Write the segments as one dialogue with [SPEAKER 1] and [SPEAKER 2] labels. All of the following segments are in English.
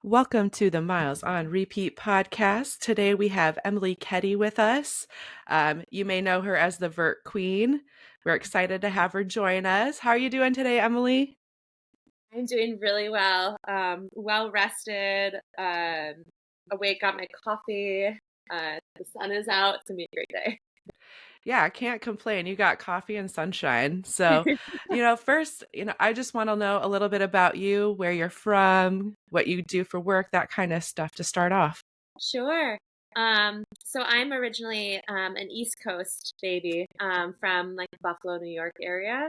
[SPEAKER 1] Welcome to the Miles on Repeat podcast. Today we have Emily Keddie with us. You may know her as the Vert Queen. We're excited to have her join us. How are you doing today, Emily?
[SPEAKER 2] I'm doing really well. Well rested. Awake, got my coffee. The sun is out. It's gonna be a great day.
[SPEAKER 1] Yeah, I can't complain. You got coffee and sunshine. So, first, I just want to know a little bit about you, where you're from, what you do for work, that kind of stuff to start off.
[SPEAKER 2] Sure. So I'm originally an East Coast baby from like Buffalo, New York area.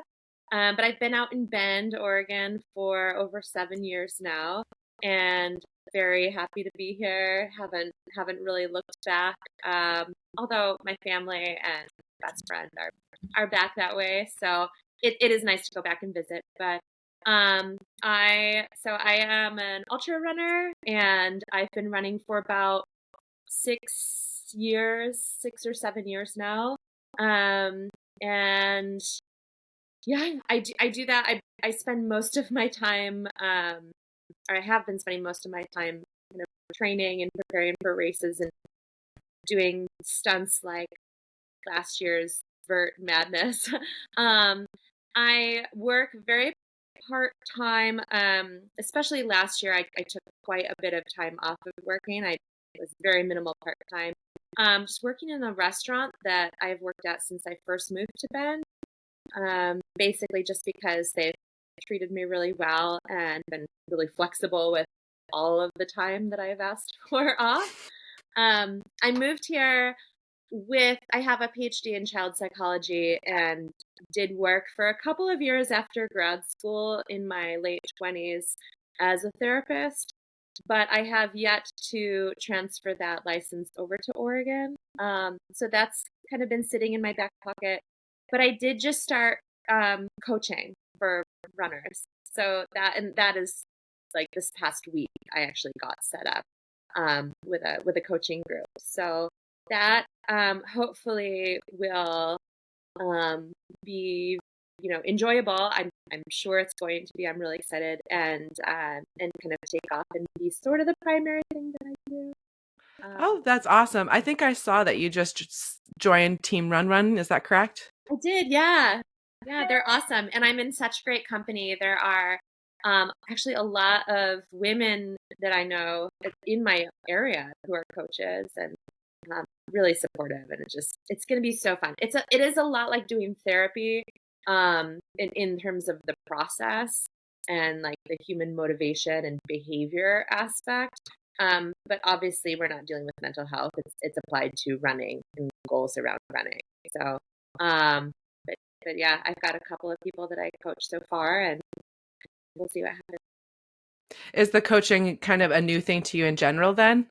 [SPEAKER 2] But I've been out in Bend, Oregon for over 7 years now, and very happy to be here. Haven't really looked back. Although my family and best friend are back that way, so it is nice to go back and visit. But I am an ultra runner, and I've been running for about 6 years, 6 or 7 years now. And yeah, I do that. I spend most of my time, or I have been spending most of my time kind of training and preparing for races and doing stunts like last year's Vert Madness. um, I work very part time, especially last year. I took quite a bit of time off of working. I was very minimal part time. Just working in a restaurant that I've worked at since I first moved to Bend. Basically, just because they've treated me really well and been really flexible with all of the time that I've asked for off. I moved here I have a PhD in child psychology and did work for a couple of years after grad school in my late 20s as a therapist, but I have yet to transfer that license over to Oregon. So that's kind of been sitting in my back pocket. But I did just start coaching for runners. That is like this past week I actually got set up with a coaching group. So that hopefully will be enjoyable. I'm sure it's going to be. I'm really excited and kind of take off and be sort of the primary thing that I do.
[SPEAKER 1] Oh,
[SPEAKER 2] Um,
[SPEAKER 1] that's awesome. I think I saw that you just joined Team Run Run. Is that correct?
[SPEAKER 2] I did, yeah. Yeah, they're awesome. And I'm in such great company. There are actually a lot of women that I know in my area who are coaches and really supportive. And it's going to be so fun. It is a lot like doing therapy in terms of the process and like the human motivation and behavior aspect. But obviously, we're not dealing with mental health. It's applied to running and goals around running. So, but yeah, I've got a couple of people that I coach so far, and we'll see what happens.
[SPEAKER 1] Is the coaching kind of a new thing to you in general then?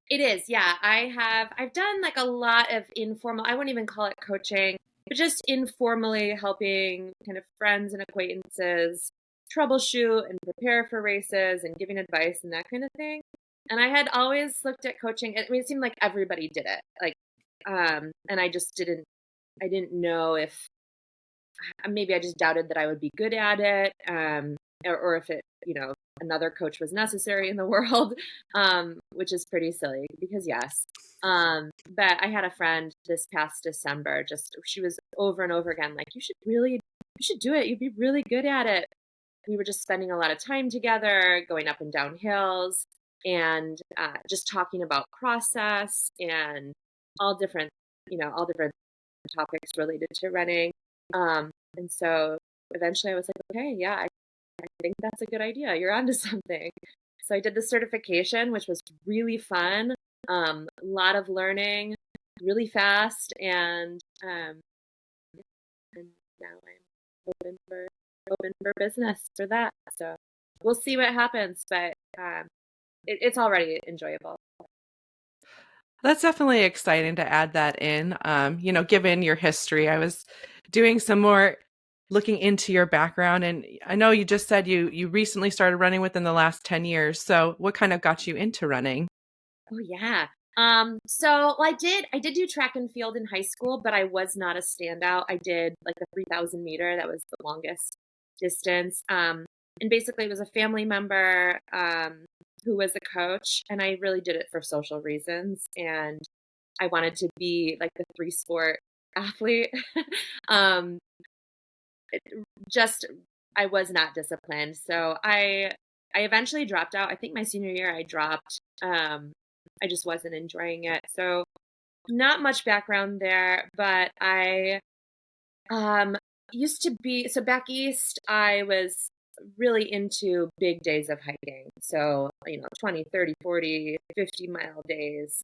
[SPEAKER 2] It is, yeah. I've done like a lot of informal, I wouldn't even call it coaching, but just informally helping kind of friends and acquaintances troubleshoot and prepare for races and giving advice and that kind of thing. And I had always looked at coaching, I mean, it seemed like everybody did it. Like, and I didn't know if maybe I just doubted that I would be good at it, or if another coach was necessary in the world, which is pretty silly because yes. But I had a friend this past December, she was over and over again, like, you should do it. You'd be really good at it. We were just spending a lot of time together, going up and down hills and just talking about process and all different, all different topics related to running. And so eventually I was like, okay, yeah, I think that's a good idea. You're onto something. So I did the certification, which was really fun. A lot of learning, really fast, and now I'm open for business for that. So we'll see what happens, but it's already enjoyable.
[SPEAKER 1] That's definitely exciting to add that in. Given your history, I was doing some more looking into your background, and I know you just said you recently started running within the last 10 years. So what kind of got you into running?
[SPEAKER 2] Oh yeah. Well, I did do track and field in high school, but I was not a standout. I did like the 3,000 meter. That was the longest distance. And basically it was a family member. who was a coach, and I really did it for social reasons. And I wanted to be like the three sport athlete. um, just I was not disciplined. So I eventually dropped out. I think my senior year I dropped. I just wasn't enjoying it. So not much background there, but I um used to be so back east I was really into big days of hiking. So, 20, 30, 40, 50-mile days,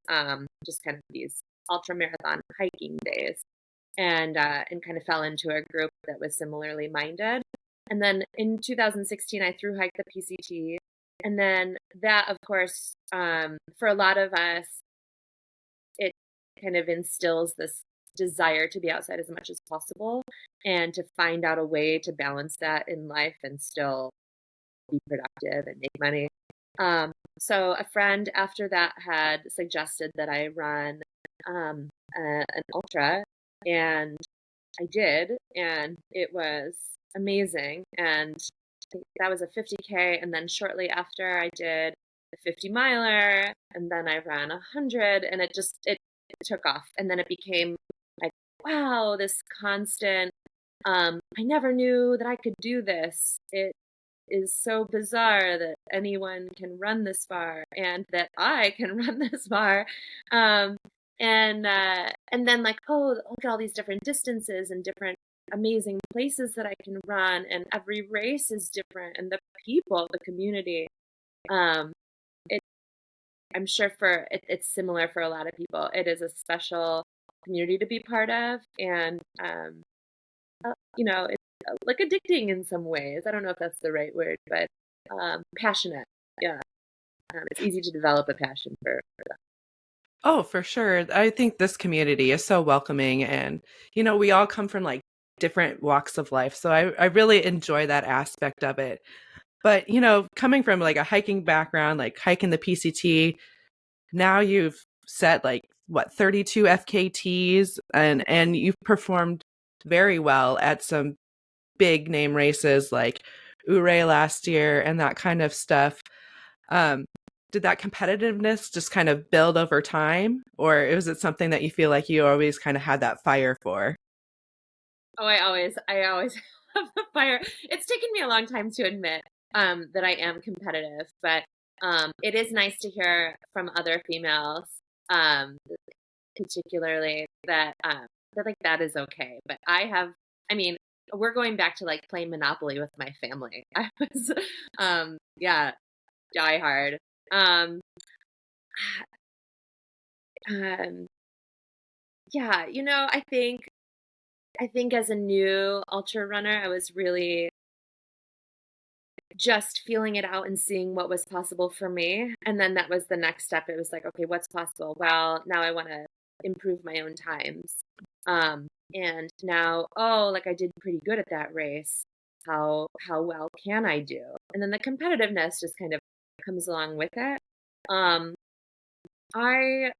[SPEAKER 2] just kind of these ultra marathon hiking days, and kind of fell into a group that was similarly minded. And then in 2016, I thru hiked the PCT, and then that, of course, for a lot of us, it kind of instills this desire to be outside as much as possible and to find out a way to balance that in life and still be productive and make money. So a friend after that had suggested that I run an ultra, and I did, and it was amazing. And I think that was a 50K, and then shortly after I did a 50 miler, and then I ran 100, and it took off. And then it became like, wow, this constant, I never knew that I could do this. It is so bizarre that anyone can run this far and that I can run this far. Um, and then like, oh, look at all these different distances and different amazing places that I can run, and every race is different, and the people, the community. Um, it I'm sure it's similar for a lot of people. It is a special community to be part of, and it's like addicting in some ways. I don't know if that's the right word, but passionate. Yeah, it's easy to develop a passion for that.
[SPEAKER 1] Oh, for sure. I think this community is so welcoming, and we all come from like different walks of life. So I really enjoy that aspect of it. But, coming from like a hiking background, like hiking the PCT, now you've set like what 32 FKTs, and you've performed very well at some big name races like Ouray last year and that kind of stuff. Um, did that competitiveness just kind of build over time, or was it something that you feel like you always kind of had that fire for?
[SPEAKER 2] Oh, I always have the fire. It's taken me a long time to admit that I am competitive, but it is nice to hear from other females, um, particularly that like that is okay. But I mean, we're going back to like playing Monopoly with my family. I was, yeah, die hard. Um, um, yeah, I think as a new ultra runner, I was really just feeling it out and seeing what was possible for me. And then that was the next step. It was like, okay, what's possible? Well, now I want to improve my own times. And now, oh, like I did pretty good at that race. How well can I do? And then the competitiveness just kind of comes along with it. Um, I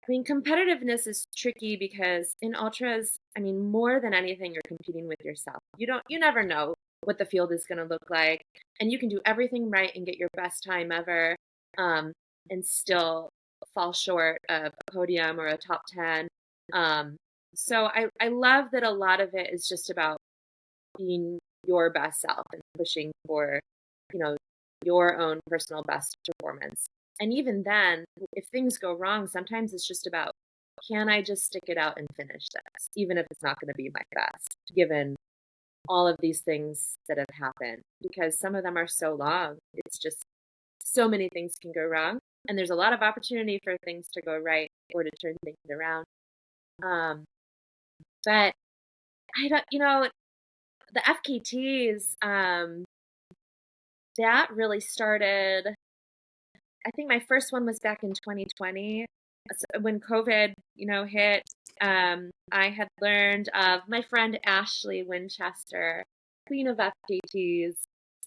[SPEAKER 2] I mean, competitiveness is tricky because in ultras, I mean, more than anything, you're competing with yourself. You never know what the field is going to look like, and you can do everything right and get your best time ever, um, and still fall short of a podium or a top 10. Um, so I love that a lot of it is just about being your best self and pushing for, you know, your own personal best performance. And even then, if things go wrong, sometimes it's just about, can I just stick it out and finish this, even if it's not going to be my best, given all of these things that have happened? Because some of them are so long. It's just so many things can go wrong. And there's a lot of opportunity for things to go right or to turn things around. Um, but I don't, the FKTs, that really started. I think my first one was back in 2020, when COVID, hit. I had learned of my friend Ashley Winchester, queen of FKTs,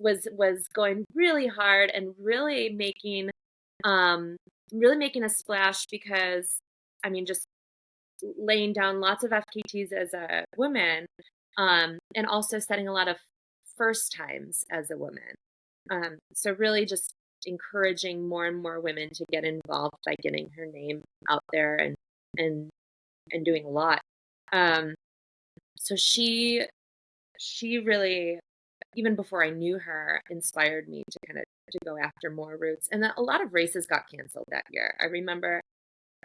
[SPEAKER 2] was going really hard and really making a splash because, I mean, just laying down lots of FKTs as a woman, and also setting a lot of first times as a woman. So really just encouraging more and more women to get involved by getting her name out there and and doing a lot. Um, so she really, even before I knew her, inspired me to kind of to go after more routes. And a lot of races got canceled that year. I remember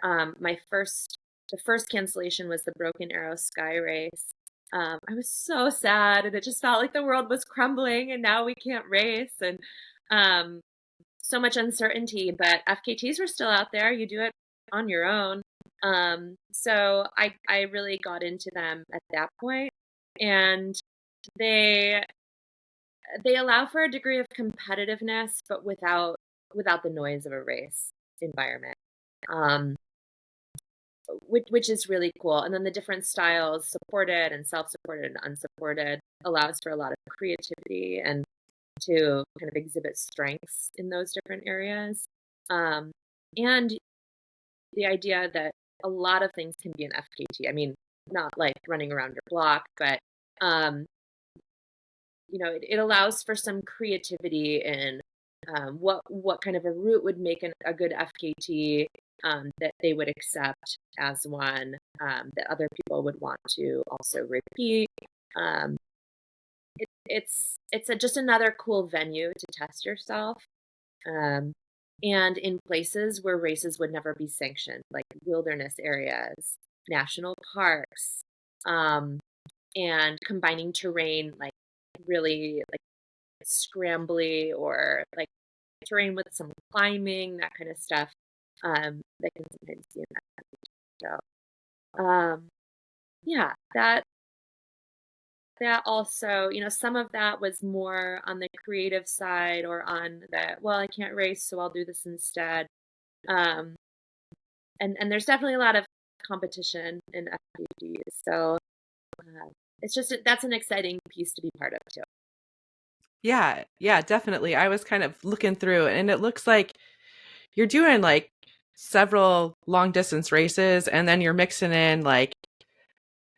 [SPEAKER 2] my first the first cancellation was the Broken Arrow Sky Race. I was so sad, and it just felt like the world was crumbling, and now we can't race, and um, so much uncertainty. But FKTs were still out there. You do it on your own. So I really got into them at that point, and they they allow for a degree of competitiveness, but without the noise of a race environment. Um, which is really cool. And then the different styles, supported and self-supported and unsupported, allows for a lot of creativity and to kind of exhibit strengths in those different areas. Um, and the idea that a lot of things can be an FKT. I mean, not like running around your block, but um, it allows for some creativity in what kind of a route would make a good FKT, that they would accept as one, that other people would want to also repeat. Um, it's just another cool venue to test yourself, um, and in places where races would never be sanctioned, like wilderness areas, national parks, um, and combining terrain like really like scrambly or like terrain with some climbing, that kind of stuff, that can sometimes be in that. So, yeah, that also, some of that was more on the creative side or on the, well, I can't race, so I'll do this instead. Um, and there's definitely a lot of competition in FPGs, so it's just that's an exciting piece to be part of too.
[SPEAKER 1] Yeah, yeah, definitely. I was kind of looking through and it looks like you're doing like several long distance races and then you're mixing in like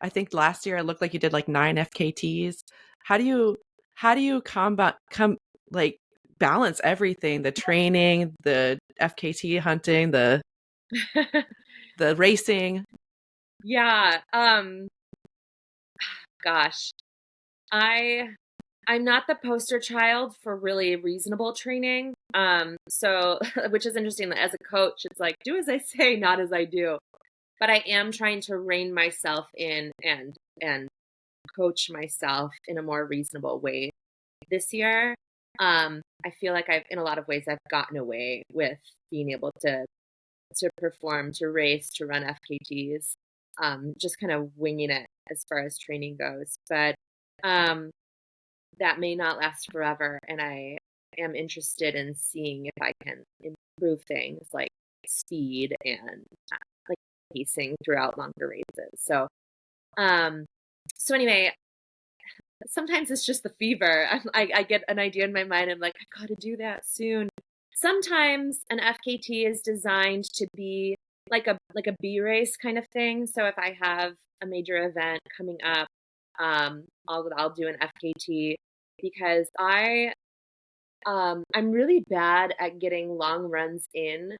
[SPEAKER 1] I think last year it looked like you did like 9 FKTs. How do you combat come like balance everything, the training, the FKT hunting, the racing?
[SPEAKER 2] Yeah, gosh, I I'm not the poster child for really reasonable training. So which is interesting that as a coach, it's like do as I say, not as I do. But I am trying to rein myself in and coach myself in a more reasonable way this year. I feel like in a lot of ways I've gotten away with being able to perform, to race, to run FKTs, just kind of winging it as far as training goes. But um, that may not last forever, and I am interested in seeing if I can improve things like speed and like pacing throughout longer races. Um, so anyway, sometimes it's just the fever. I get an idea in my mind. I'm like, I got to do that soon. Sometimes an FKT is designed to be like a B race kind of thing. So if I have a major event coming up, I'll do an FKT because I'm really bad at getting long runs in,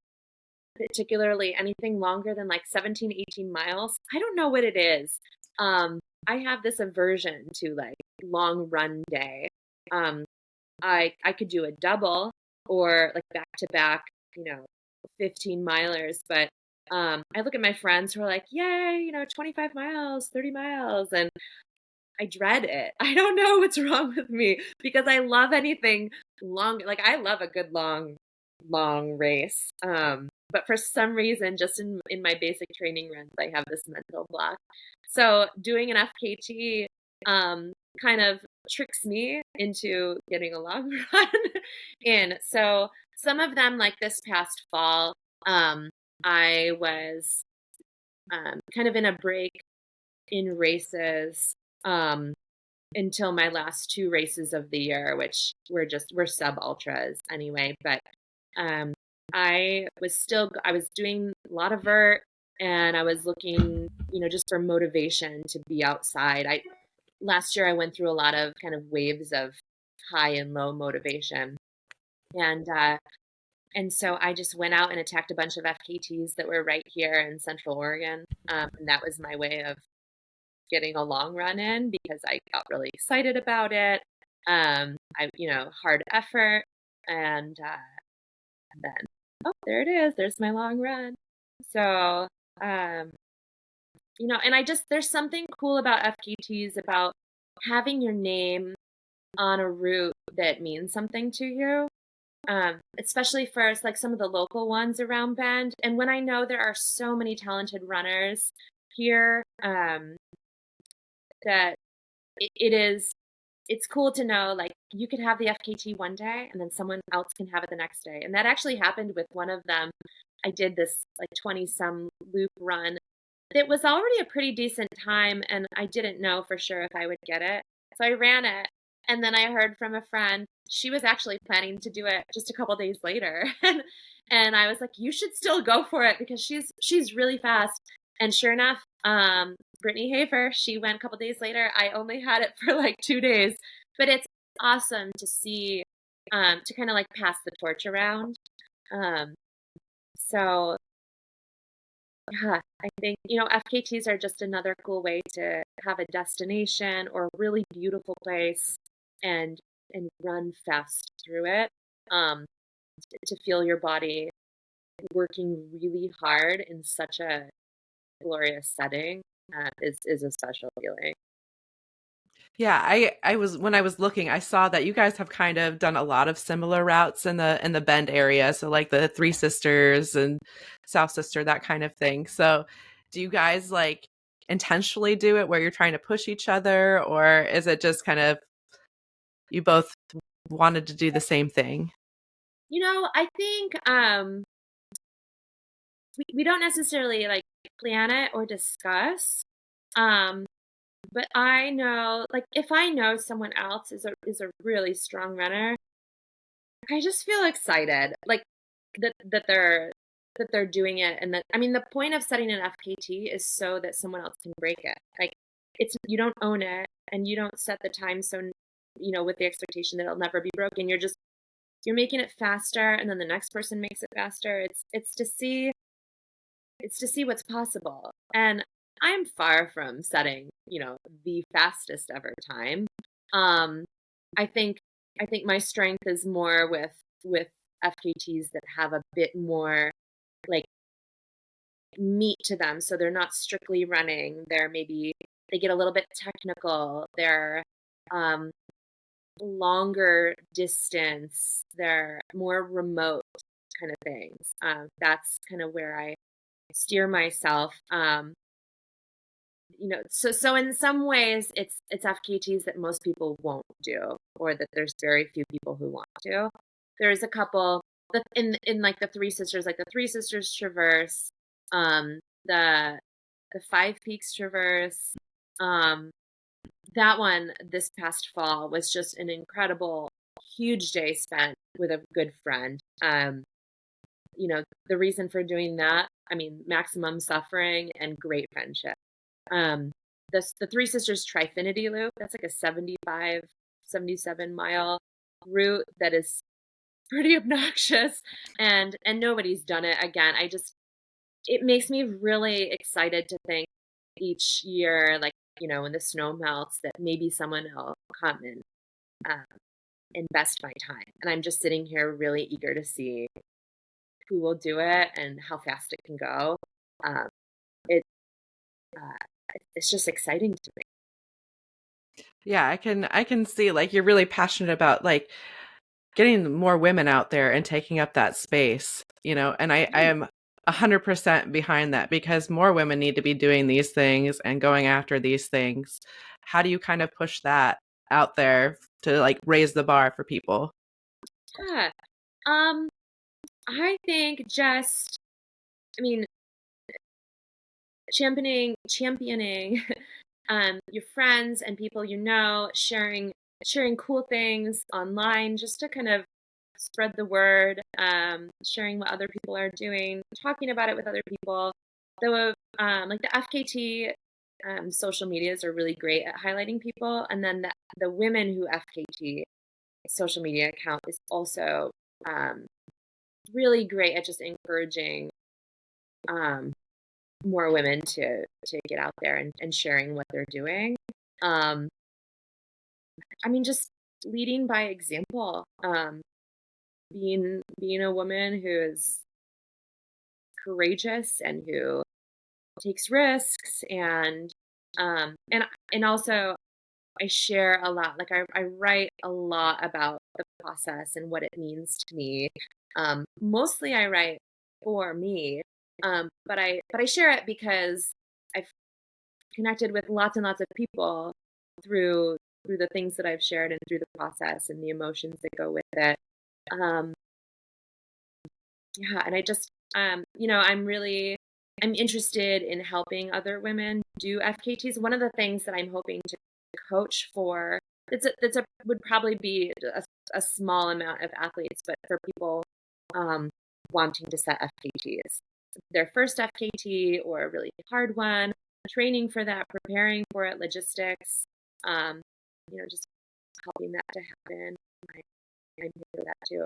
[SPEAKER 2] particularly anything longer than like 17, 18 miles. I don't know what it is. I have this aversion to like long run day. Um, I could do a double or like back to back, 15 milers, but I look at my friends who are like, yay, 25 miles, 30 miles, and I dread it. I don't know what's wrong with me because I love anything long. Like I love a good long race. But for some reason, just in my basic training runs, I have this mental block. So doing an FKT kind of tricks me into getting a long run in. So some of them, like this past fall, I was kind of in a break in races um, until my last two races of the year, which were sub ultras anyway. But um, I was doing a lot of vert, and I was looking, just for motivation to be outside. Last year I went through a lot of kind of waves of high and low motivation, and And so I just went out and attacked a bunch of FKTs that were right here in Central Oregon. And that was my way of getting a long run in because I got really excited about it. Hard effort. And then, oh, there it is. There's my long run. So, um, and there's something cool about FKTs about having your name on a route that means something to you. Especially for like some of the local ones around Bend. And when I know there are so many talented runners here, that it's cool to know like you could have the FKT one day and then someone else can have it the next day. And that actually happened with one of them. I did this like 20 some loop run. It was already a pretty decent time and I didn't know for sure if I would get it. So I ran it and then I heard from a friend, she was actually planning to do it just a couple days later. And I was like, you should still go for it because she's really fast. And sure enough, Brittany Hafer, she went a couple days later. I only had it for like 2 days, but it's awesome to see, to kind of like pass the torch around. So yeah, I think, FKTs are just another cool way to have a destination or a really beautiful place and run fast through it. To feel your body working really hard in such a glorious setting is a special feeling.
[SPEAKER 1] Yeah, I was when I was looking, I saw that you guys have kind of done a lot of similar routes in the Bend area, so like the Three Sisters and South Sister, that kind of thing. So, do you guys like intentionally do it where you're trying to push each other, or is it just kind of you both wanted to do the same thing?
[SPEAKER 2] I think we don't necessarily like plan it or discuss. Um, but I know, like, if I know someone else is a really strong runner, I just feel excited, like that they're doing it, and that I mean, the point of setting an FKT is so that someone else can break it. Like, it's you don't own it, and you don't set the time so with the expectation that it'll never be broken. You're making it faster, and then the next person makes it faster. It's to see what's possible. And I'm far from setting, the fastest ever time. Um, I think I think my strength is more with FKTs that have a bit more like meat to them. So they're not strictly running. They get a little bit technical. They're um, longer distance. They're more remote kind of things. That's kind of where I steer myself. So in some ways it's FKTs that most people won't do, or that there's very few people who want to. There's a couple in like the Three Sisters, like the Three Sisters Traverse, the Five Peaks Traverse. Um, that one this past fall was just an incredible, huge day spent with a good friend. The reason for doing that, I mean, maximum suffering and great friendship. Um, the Three Sisters Trifinity Loop, that's like a 75, 77 mile route that is pretty obnoxious, and nobody's done it again. It makes me really excited to think each year, like, when the snow melts, that maybe someone will come and invest my time. And I'm just sitting here really eager to see who will do it and how fast it can go. Um, it it's just exciting to me.
[SPEAKER 1] Yeah, I can see like you're really passionate about like getting more women out there and taking up that space, and I am 100% behind that because more women need to be doing these things and going after these things. How do you kind of push that out there to like raise the bar for people?
[SPEAKER 2] Yeah. Um, I think I mean, championing your friends and people sharing cool things online just to kind of spread the word, sharing what other people are doing, talking about it with other people. Like the FKT social medias are really great at highlighting people, and then the women who FKT social media account is also really great at just encouraging um, more women to get out there and sharing what they're doing. Um, I mean, just leading by example. Being a woman who is courageous and who takes risks and also I share a lot. Like I write a lot about the process and what it means to me. Mostly I write for me, but I share it because I've connected with lots and lots of people through through the things that I've shared and through the process and the emotions that go with it. Um, yeah, and I just I'm interested in helping other women do FKTs. One of the things that I'm hoping to coach for that's a would probably be a small amount of athletes, but for people um, wanting to set FKTs, their first FKT or a really hard one, training for that, preparing for it, logistics, um, just helping that to happen. I'm here for that too.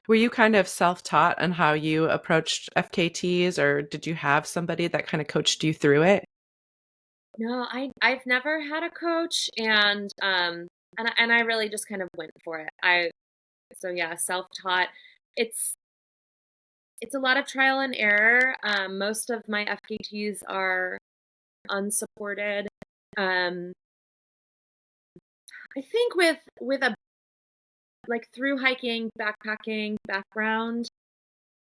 [SPEAKER 1] Were you kind of self-taught on how you approached FKTs, or did you have somebody that kind of coached you through it?
[SPEAKER 2] No, I've never had a coach, and I really just kind of went for it. I So yeah, self-taught. It's it's a lot of trial and error. Most of my FKTs are unsupported. Um, I think with a like through hiking, backpacking background,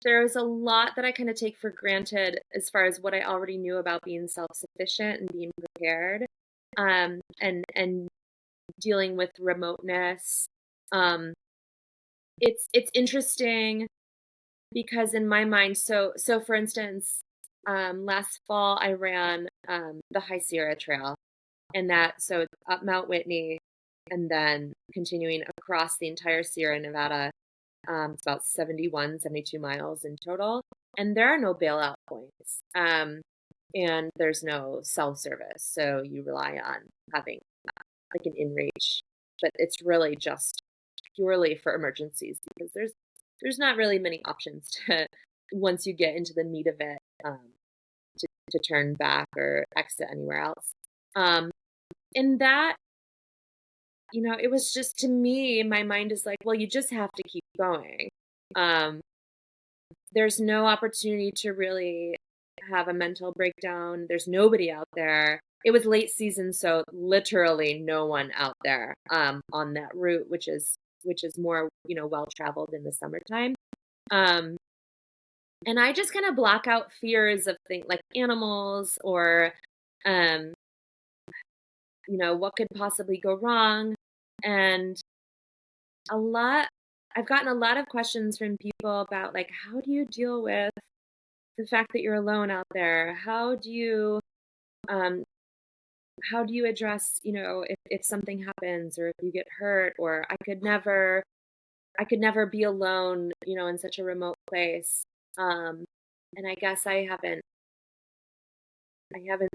[SPEAKER 2] there's a lot that I kind of take for granted as far as what I already knew about being self-sufficient and being prepared. And dealing with remoteness. Um, it's interesting because in my mind, so for instance, last fall I ran the High Sierra Trail, and that so it's up Mount Whitney and then continuing across the entire Sierra Nevada. It's about 71, 72 miles in total, and there are no bailout points. And there's no cell service, so you rely on having like an inReach, but it's really just purely for emergencies because there's not really many options to once you get into the meat of it to turn back or exit anywhere else. Um, and that it was just to me, my mind is like, well, you just have to keep going. Um, there's no opportunity to really have a mental breakdown. There's nobody out there. It was late season, so literally no one out there on that route, which is more well traveled in the summertime. Um, and I just kind of block out fears of things like animals or um, what could possibly go wrong. And a lot, I've gotten a lot of questions from people about like, how do you deal with the fact that you're alone out there? Um, how do you address, if something happens or if you get hurt or I could never be alone, in such a remote place. Um, and I guess I haven't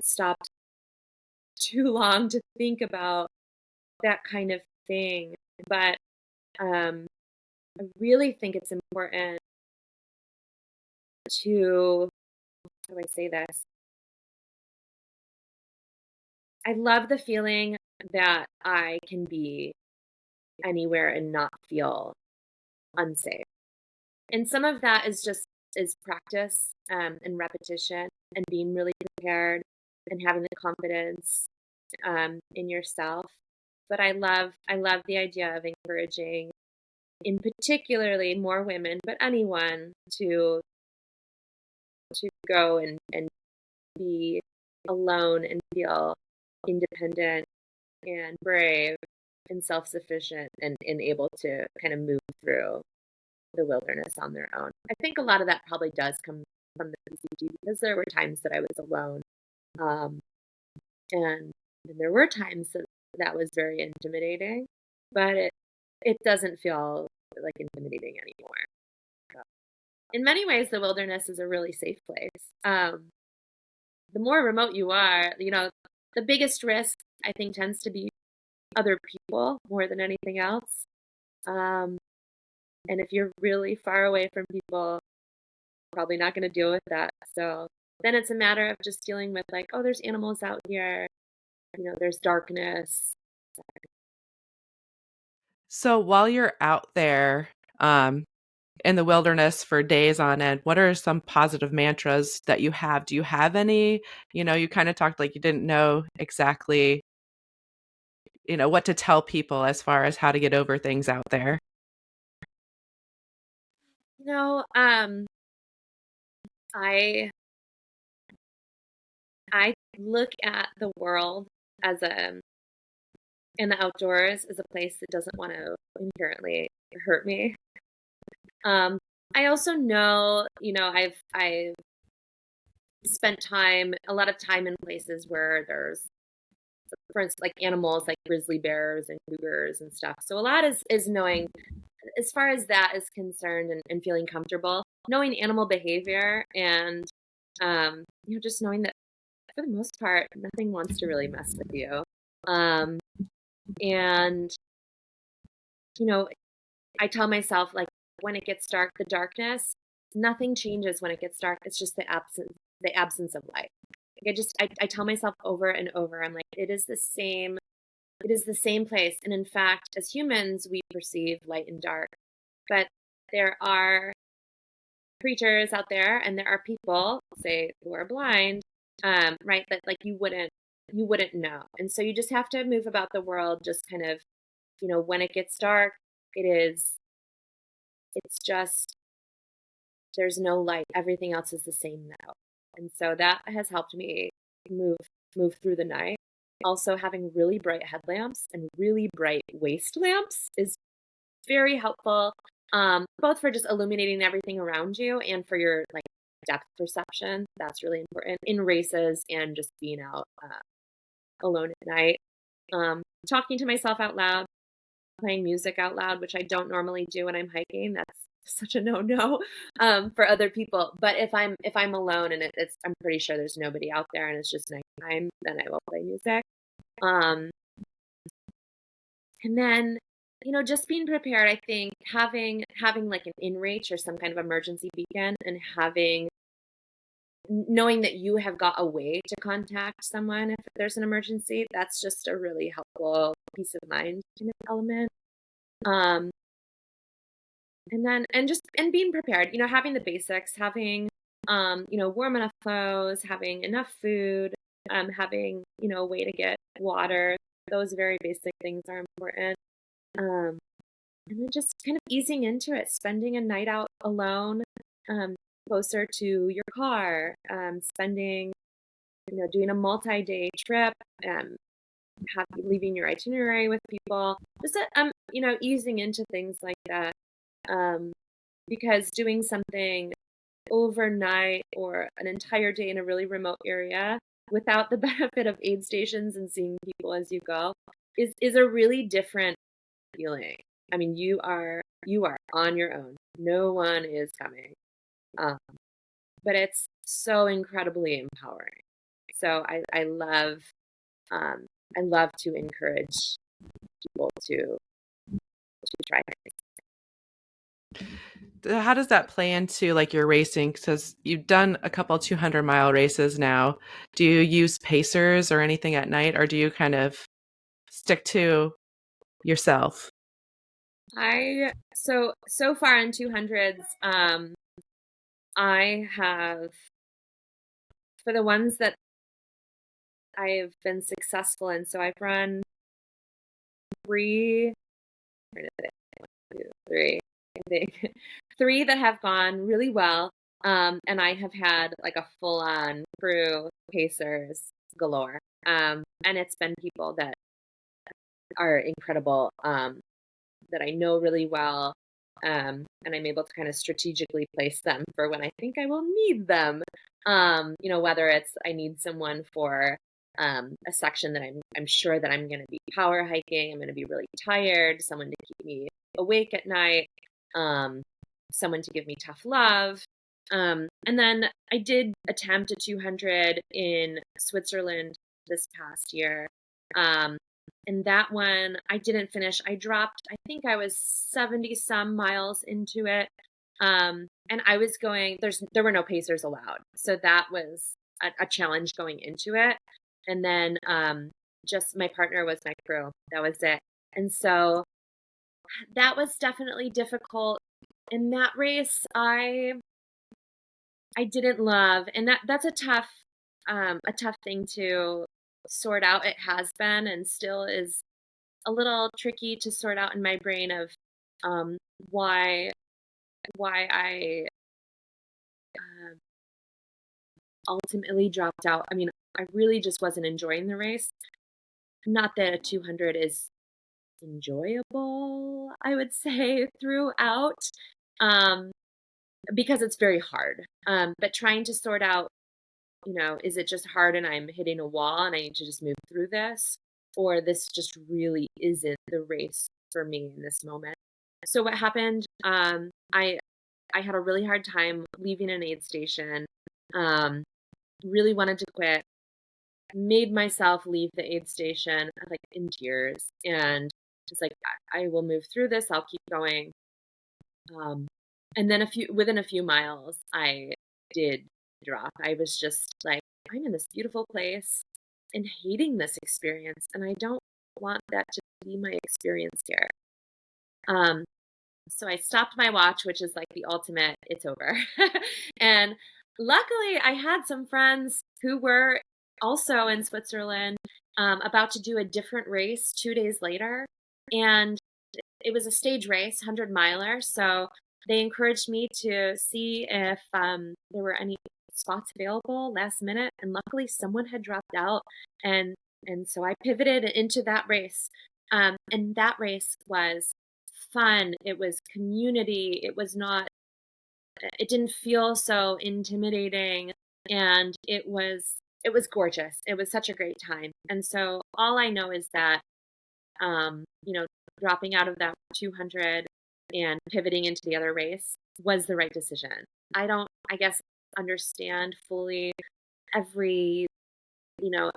[SPEAKER 2] stopped too long to think about that kind of thing. But um, I really think it's important to, how do I say this? I love the feeling that I can be anywhere and not feel unsafe. And some of that is practice and repetition and being really prepared and having the confidence in yourself. But I love the idea of encouraging, in particularly more women, but anyone to go and be alone and feel independent and brave and self-sufficient and able to kind of move through the wilderness on their own. I think a lot of that probably does come from the PCT because there were times that I was alone. Um, and, and there were times that was very intimidating, but it doesn't feel like intimidating anymore. So, in many ways, the wilderness is a really safe place. The more remote you are, the biggest risk I think tends to be other people more than anything else. Um, And if you're really far away from people, probably not going to deal with that. So then it's a matter of just dealing with like, oh, there's animals out here, there's darkness.
[SPEAKER 1] So while you're out there in the wilderness for days on end, what are some positive mantras that you have? Do you have any? You kind of talked like you didn't know exactly, what to tell people as far as how to get over things out there.
[SPEAKER 2] You know, um, I I look at the world as in the outdoors as a place that doesn't want to inherently hurt me. Um, I also know, I've spent a lot of time in places where there's, for instance, like animals like grizzly bears and cougars and stuff. So a lot is knowing, as far as that is concerned, and feeling comfortable, knowing animal behavior, and just knowing that for the most part, nothing wants to really mess with you. Um, and you know, I tell myself, like, when it gets dark, the darkness, nothing changes when it gets dark. It's just the absence of light. Like, I tell myself over and over, I'm like, it is the same place. And in fact, as humans, we perceive light and dark, but there are creatures out there, and there are people, say, who are blind, right? That like you wouldn't know. And so you just have to move about the world, just kind of, when it gets dark, it's just, there's no light. Everything else is the same now. And so that has helped me move move through the night. Also, having really bright headlamps and really bright waist lamps is very helpful, both for just illuminating everything around you and for your like depth perception. That's really important in races and just being out alone at night. Talking to myself out loud, playing music out loud, which I don't normally do when I'm hiking. That's such a no-no for other people. But if I'm alone and I'm pretty sure there's nobody out there and it's just nighttime, then I will play music. Um, and then just being prepared. I think having like an in-reach or some kind of emergency beacon, and knowing that you have got a way to contact someone if there's an emergency, that's just a really helpful peace of mind kind of element. Um, and being prepared, having the basics, having warm enough clothes, having enough food, having a way to get water. Those very basic things are important. Um, and then just kind of easing into it, spending a night out alone, um, closer to your car, doing a multi-day trip, um, leaving your itinerary with people, just easing into things like that. Um, because doing something overnight or an entire day in a really remote area without the benefit of aid stations and seeing people as you go is a really different feeling. I mean, you are on your own. No one is coming. Um, but it's so incredibly empowering. So um, I love to encourage people to try
[SPEAKER 1] How does that play into like your racing? Because you've done a couple 200-mile races now. Do you use pacers or anything at night, or do you kind of stick to yourself?
[SPEAKER 2] So far in 200s, I have, for the ones that I've been successful in, so I've run three, where did it- one, two, three, I think, three that have gone really well. And I have had like a full-on crew, pacers galore. And it's been people that are incredible, that I know really well. And I'm able to kind of strategically place them for when I think I will need them. Whether it's I need someone for a section that I'm sure that I'm going to be power hiking, I'm going to be really tired, someone to keep me awake at night, um, someone to give me tough love. And then I did attempt a 200 in Switzerland this past year. And that one I didn't finish. I dropped, I think I was 70 some miles into it. And I was going, there were no pacers allowed. So that was a challenge going into it. And then just my partner was my crew. That was it. And so that was definitely difficult. In that race, I didn't love, and that's a tough thing to sort out. It has been and still is a little tricky to sort out in my brain of um, why I uh, ultimately dropped out. I mean, I really just wasn't enjoying the race. Not that a 200 is enjoyable, I would say throughout, um, because it's very hard. But trying to sort out, is it just hard and I'm hitting a wall and I need to just move through this? Or this just really isn't the race for me in this moment. So what happened? I had a really hard time leaving an aid station. Um, really wanted to quit. Made myself leave the aid station like in tears, and just like I will move through this. I'll keep going. Um, and then within a few miles, I did drop. I was just like, I'm in this beautiful place and hating this experience, and I don't want that to be my experience here. Um, so I stopped my watch, which is like the ultimate, it's over. And luckily, I had some friends who were also in Switzerland, about to do a different race 2 days later. And it was a stage race, 100 miler. So they encouraged me to see if there were any spots available last minute. And luckily, someone had dropped out. And, and so I pivoted into that race. And that race was fun. It was community. It didn't feel so intimidating. And it was gorgeous. It was such a great time. And so all I know is that, um, you know, dropping out of that 200 and pivoting into the other race was the right decision. I don't, I guess, understand fully every,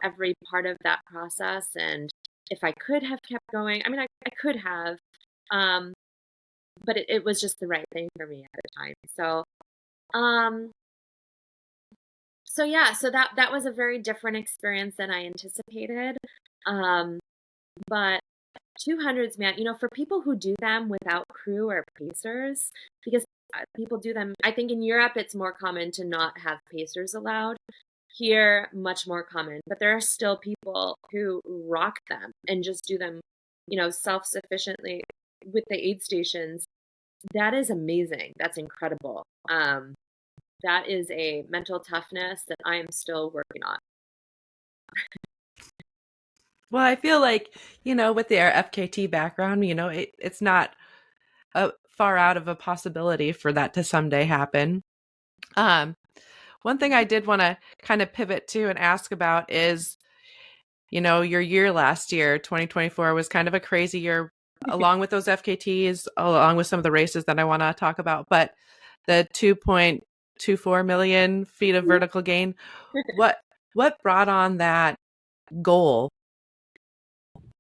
[SPEAKER 2] every part of that process. And if I could have kept going, I mean, I could have, um, but it was just the right thing for me at the time. Um, so yeah, so that was a very different experience than I anticipated. Um, but 200s, man, for people who do them without crew or pacers, because people do them, I think in Europe it's more common to not have pacers allowed. Here, much more common, but there are still people who rock them and just do them, self-sufficiently with the aid stations. That is amazing. That's incredible. That is a mental toughness that I am still working on.
[SPEAKER 1] Well, I feel like, with their FKT background, it's not far out of a possibility for that to someday happen. One thing I did want to kind of pivot to and ask about is, your year last year, 2024 was kind of a crazy year, along with those FKTs, along with some of the races that I want to talk about. But the 2.24 million feet of vertical gain, what brought on that goal?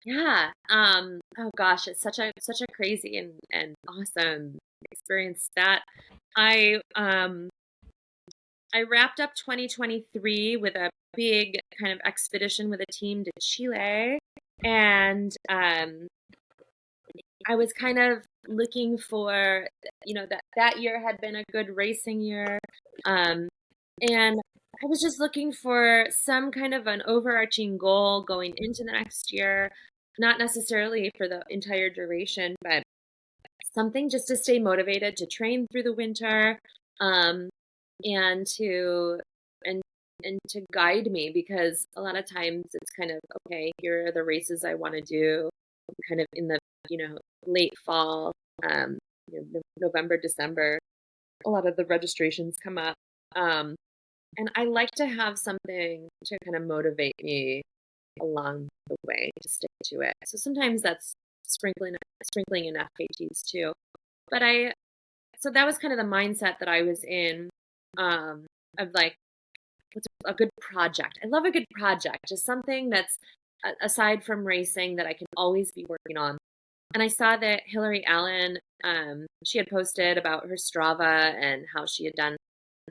[SPEAKER 2] Yeah. Oh gosh, it's such a crazy and awesome experience that I um I wrapped up 2023 with a big kind of expedition with a team to Chile, and I was kind of looking for, that year had been a good racing year, um, and I was just looking for some kind of an overarching goal going into the next year, not necessarily for the entire duration, but something just to stay motivated to train through the winter, um, and and to guide me, because a lot of times it's kind of, okay, here are the races I want to do kind of in the, late fall, November, December, a lot of the registrations come up. Um, and I like to have something to kind of motivate me along the way to stick to it. So sometimes that's sprinkling in FKTs too. But so that was kind of the mindset that I was in, of like, what's a good project? I love a good project, just something that's aside from racing that I can always be working on. And I saw that Hillary Allen, she had posted about her Strava and how she had done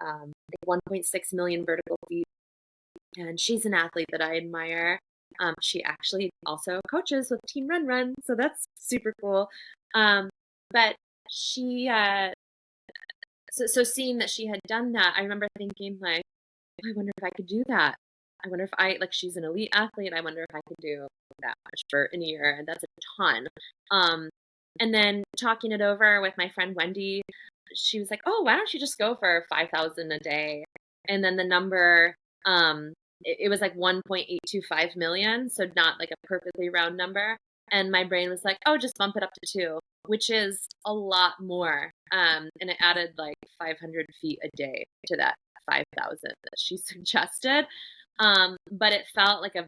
[SPEAKER 2] 1.6 million vertical feet. And she's an athlete that I admire. She actually also coaches with Team Run Run, so that's super cool. But she, so seeing that she had done that, I remember thinking like, I wonder if I could do that. I wonder if she's an elite athlete. I wonder if I could do that much for in a year. And that's a ton. And then talking it over with my friend Wendy, she was like, oh, why don't you just go for 5,000 a day? And then the number, it was like 1.825 million. So not like a perfectly round number. And my brain was like, oh, just bump it up to 2, which is a lot more. And it added like 500 feet a day to that 5,000 that she suggested. But it felt like a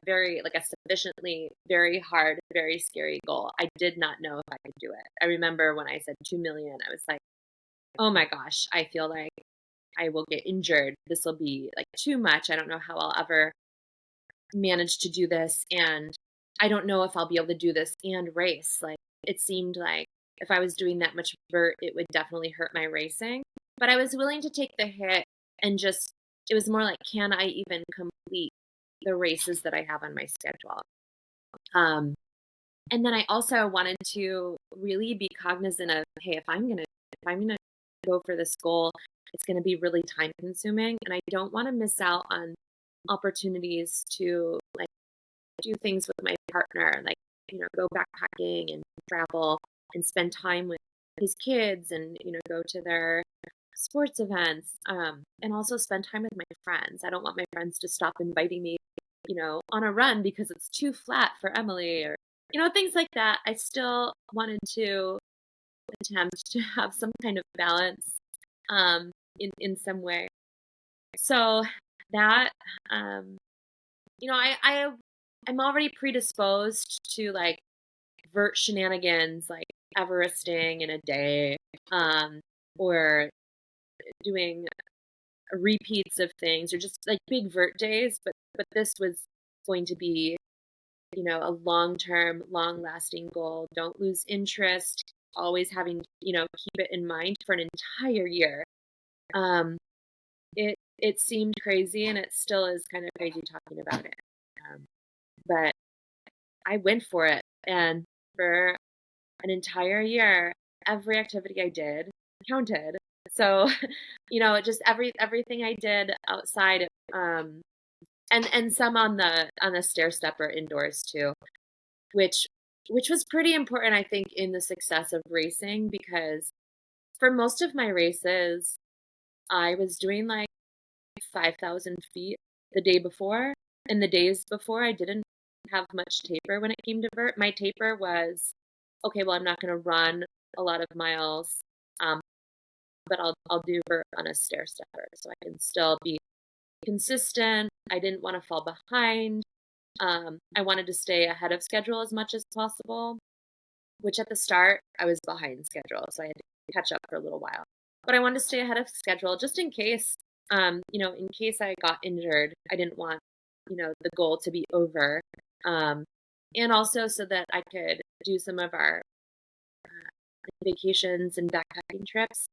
[SPEAKER 2] sufficiently very hard, very scary goal. I did not know if I could do it. I remember when I said 2 million, I was like, oh my gosh, I feel like I will get injured. This will be like too much. I don't know how I'll ever manage to do this. And I don't know if I'll be able to do this and race. Like it seemed like if I was doing that much vert, it would definitely hurt my racing. But I was willing to take the hit and just, it was more like, can I even complete the races that I have on my schedule? And then I also wanted to really be cognizant of, hey, if I'm gonna go for this goal, it's gonna be really time consuming, and I don't want to miss out on opportunities to like do things with my partner, like go backpacking and travel and spend time with his kids, and go to their sports events, and also spend time with my friends. I don't want my friends to stop inviting me, on a run because it's too flat for Emily, or things like that. I still wanted to attempt to have some kind of balance, in some way. So that, I'm already predisposed to like vert shenanigans, like Everesting in a day, or doing repeats of things, or just like big vert days. But this was going to be, a long-term, long-lasting goal. Don't lose interest. Always having, keep it in mind for an entire year. It seemed crazy, and it still is kind of crazy talking about it. But I went for it, and for an entire year, every activity I did counted. So, just everything I did outside, and some on the stair stepper indoors too, which was pretty important, I think, in the success of racing, because for most of my races, I was doing like 5,000 feet the day before, and the days before I didn't have much taper when it came to vert. My taper was, okay, well, I'm not going to run a lot of miles, but I'll do vert on a stair stepper, so I can still be consistent. I didn't want to fall behind. I wanted to stay ahead of schedule as much as possible, which at the start I was behind schedule, so I had to catch up for a little while. But I wanted to stay ahead of schedule just in case, in case I got injured. I didn't want, the goal to be over. And also so that I could do some of our vacations and backpacking trips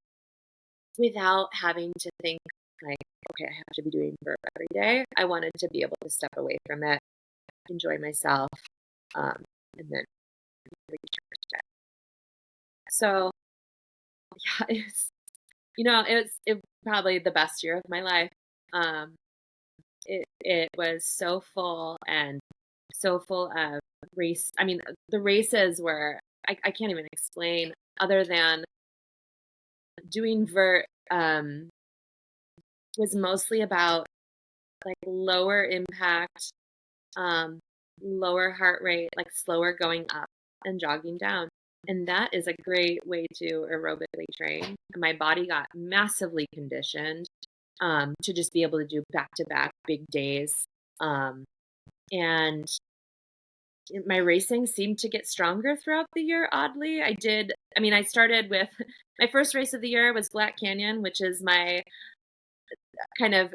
[SPEAKER 2] without having to think like, okay, I have to be doing vert every day. I wanted to be able to step away from it, enjoy myself, and then recharge it. So yeah, it was probably the best year of my life. It was so full, and so full of race. I mean, the races were, I can't even explain, other than doing vert, was mostly about like lower impact, lower heart rate, like slower going up and jogging down. And that is a great way to aerobically train. My body got massively conditioned, to just be able to do back-to-back big days. And my racing seemed to get stronger throughout the year, oddly. I started with, my first race of the year was Black Canyon, which is my kind of,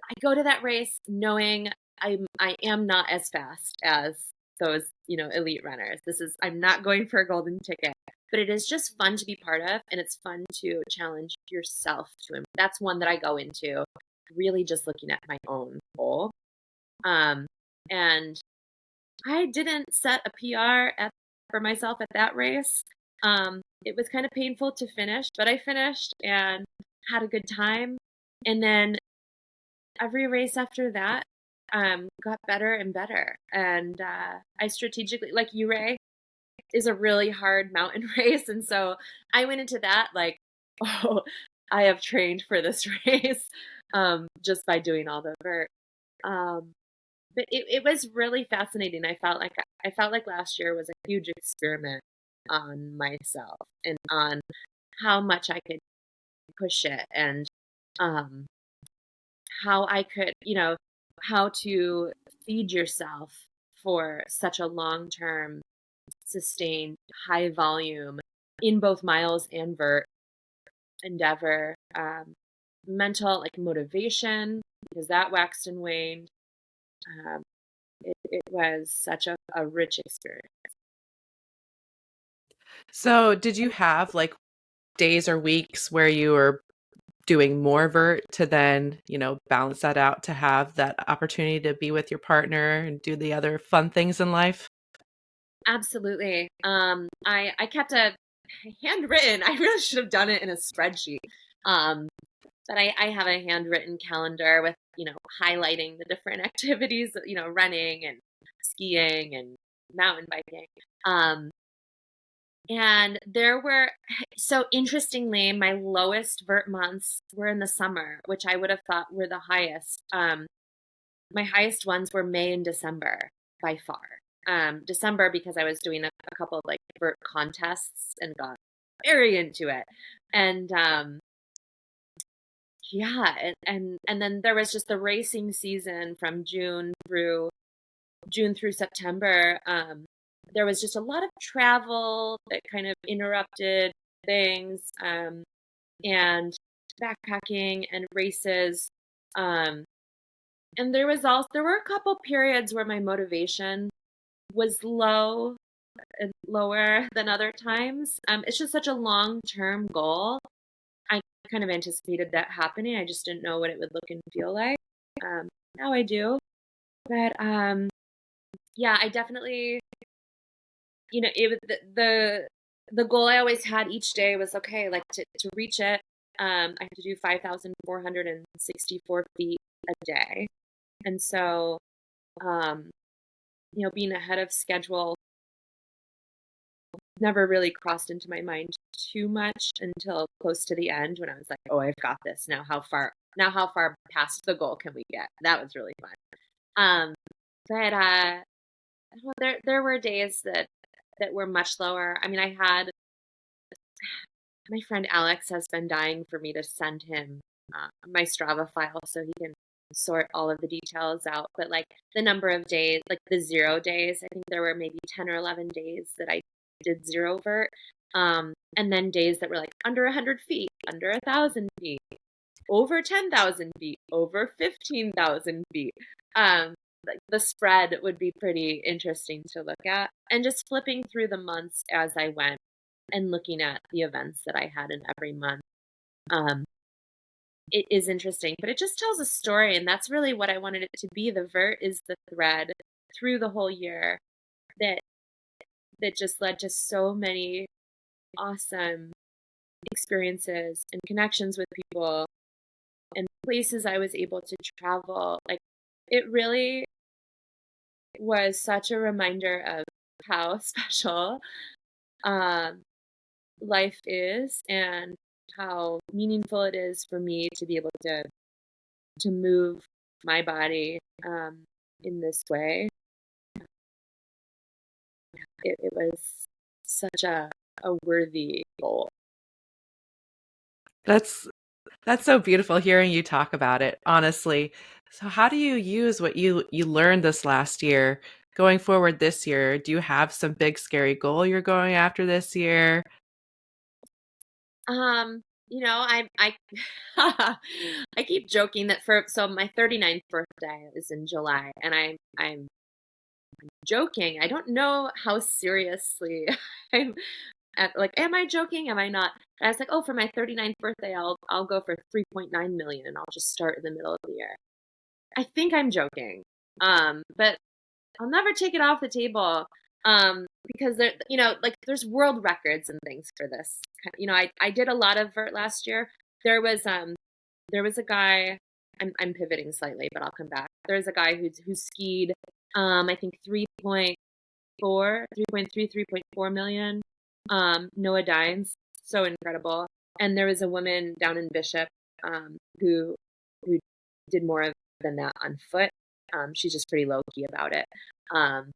[SPEAKER 2] I go to that race knowing I am not as fast as those, elite runners. I'm not going for a golden ticket, but it is just fun to be part of, and it's fun to challenge yourself that's one that I go into really just looking at my own goal. Um, and I didn't set a PR for myself at that race. It was kind of painful to finish, but I finished and had a good time. And then every race after that got better and better. And I strategically, like Ray, is a really hard mountain race. And so I went into that like, oh, I have trained for this race just by doing all the vert. But it was really fascinating. I felt like last year was a huge experiment on myself and on how much I could push it, and um, how I could, how to feed yourself for such a long term, sustained, high volume in both miles and vert endeavor. Mental, like motivation, because that waxed and waned. Um, it was such a rich experience.
[SPEAKER 1] So, did you have like days or weeks where you were doing more vert to then, balance that out to have that opportunity to be with your partner and do the other fun things in life?
[SPEAKER 2] Absolutely. I kept a handwritten. I really should have done it in a spreadsheet. Um, but I have a handwritten calendar with highlighting the different activities, running and skiing and mountain biking. And there were, so interestingly, my lowest vert months were in the summer, which I would have thought were the highest. My highest ones were May and December by far. December because I was doing a couple of like vert contests and got very into it. And yeah, and then there was just the racing season from June through September. There was just a lot of travel that kind of interrupted things, and backpacking and races. And there were a couple periods where my motivation was low and lower than other times. It's just such a long-term goal. I kind of anticipated that happening. I just didn't know what it would look and feel like. Now I do. But yeah, I definitely, it was the goal I always had each day was okay, like to reach it. I have to do 5,464 feet a day. And so, being ahead of schedule never really crossed into my mind too much until close to the end when I was like, oh, I've got this. Now how far past the goal can we get? That was really fun. But well, there were days that were much lower. I mean, I had my friend Alex has been dying for me to send him my Strava file so he can sort all of the details out. But like the number of days, like the 0 days, I think there were maybe 10 or 11 days that I did 0 vert. And then days that were like under 100 feet, under 1,000 feet, over 10,000 feet, over 15,000 feet. Like the spread would be pretty interesting to look at, and just flipping through the months as I went and looking at the events that I had in every month. It is interesting, but it just tells a story, and that's really what I wanted it to be. The vert is the thread through the whole year that just led to so many awesome experiences and connections with people and places I was able to travel. Like, it really was such a reminder of how special life is and how meaningful it is for me to be able to move my body in this way. It was such a worthy goal.
[SPEAKER 1] That's so beautiful hearing you talk about it, honestly. So how do you use what you learned this last year going forward this year? Do you have some big scary goal you're going after this year?
[SPEAKER 2] I I keep joking that so my 39th birthday is in July, and I'm joking. I don't know how seriously I'm like, am I joking? Am I not? And I was like, oh, for my 39th birthday, I'll go for 3.9 million, and I'll just start in the middle of the year. I think I'm joking. But I'll never take it off the table. Because like there's world records and things for this. I did a lot of vert last year. There was a guy. I'm pivoting slightly, but I'll come back. There's a guy who skied I think 3.4 million. Noah Dines, so incredible. And there was a woman down in Bishop who did more than that on foot. She's just pretty low key about it. Um,